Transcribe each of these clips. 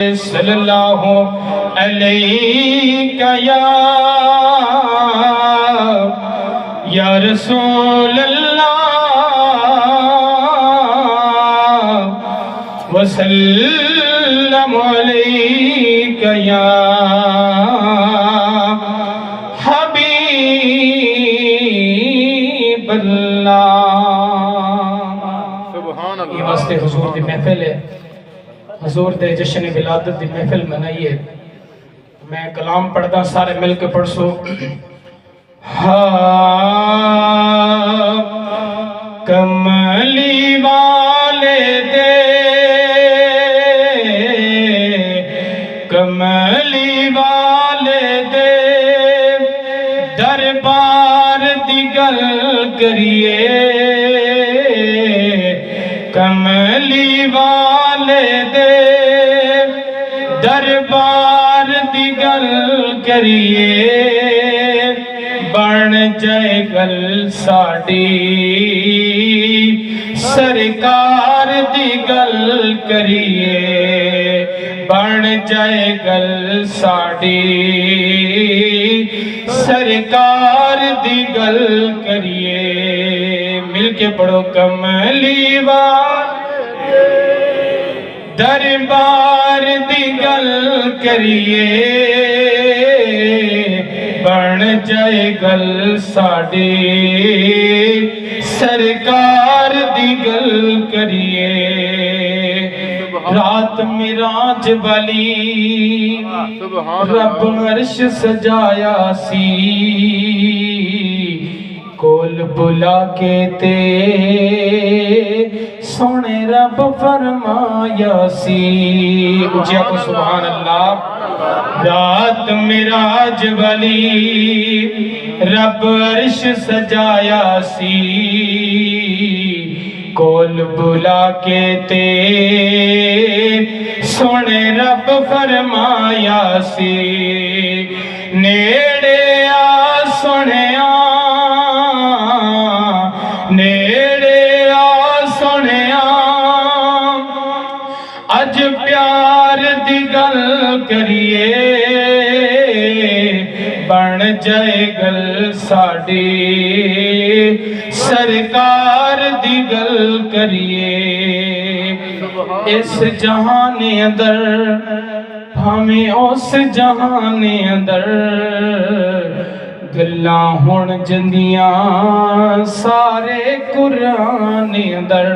صلی اللہ علیہ یا رسول اللہ وسلم علیہ یا حبیب اللہ۔ یہ واسطے حضور دی محفل ہے، حضور دے جشن ولادت دی محفل منائیے۔ میں کلام پڑھدا سارے مل کے پڑھ سو۔ کملی والے دے کملی والے دے دربار دی گل کریے، کملی والے دے دربار دی گل کریے، بن جائے گل ساڈی سرکار دی گل کریے، بن جائے گل ساڈی سرکار دی گل کریے۔ مل کے پڑھو، کملی والے دربار دی گل کریے، بن جائے گل ساڈی سرکار دی گل کریے۔ رات معراج والی رب عرش سجایا سی، کول بلا کے تے سونے رب فرمایا سی۔ اچھا کو سبحان اللہ۔ رات معراج والی رب عرش سجایا سی، کول بلا کے تے سونے رب فرمایا سی، نیڑے آ سنیا نیڑے آ سنیا، اج پیار دی گل کریے، بن جائے گل ساڈی سرکار دی گل کریے۔ اس جہان اندر ہمیں اس جہان اندر گلاں ہون جندیاں سارے قرآن اندر۔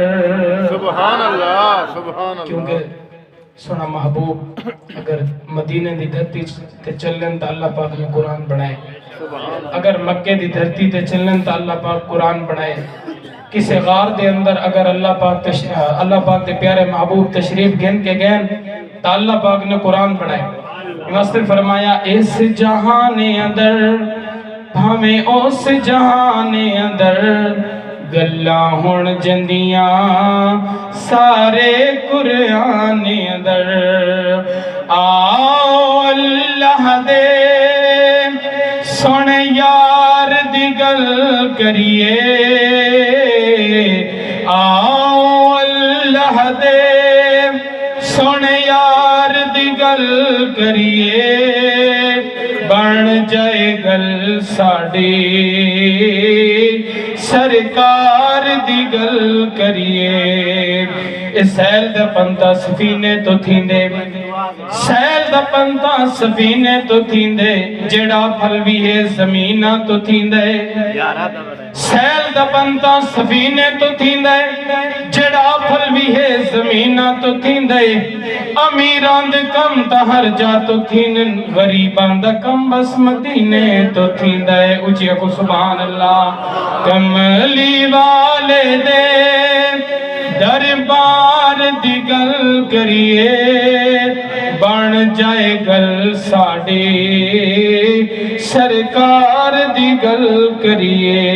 سبحان اللہ، سبحان اللہ۔ کیونکہ سونا محبوب اگر مدینے دی دھرتی تے چلن تا اللہ پاک نے قرآن بنائے، اگر مکے دی دھرتی تے چلن تا اللہ پاک قرآن بنائے، کسی غار دے اندر اگر اللہ پاک دے پیارے محبوب تشریف گھن کے گئن تا اللہ پاک نے قرآن بنائے۔ واسطے فرمایا، اس جہان اندر ہمیں اس جہان اندر گلاں ہون جندیاں سارے قرآن اندر، آؤ اللہ دے سونے یار دی گل کریے، آؤ اللہ دے سونے یار دی گل کریے، بن جائے گل ساڈی سرکار دی گل کریے۔ سیل دا پنتا سفینے تو تھیندے، سیل دا پنتا سفینے تو تھیندے، جڑا پھل بھی ہے زمینہ تو تھیندے، سیل دا پنتا سفینے تو تھیندے، جڑا پھل بھی ہے زمینہ تو تھیندے، امیران دے کم تا ہر جا تو تھینن، غریبان دا کم بس مدینے تو تھیندے۔ اچھا کو سبحان اللہ۔ کملی والے دے دربار دی گل کریے، بن جائے گل ساڈی سرکار دی گل کریے۔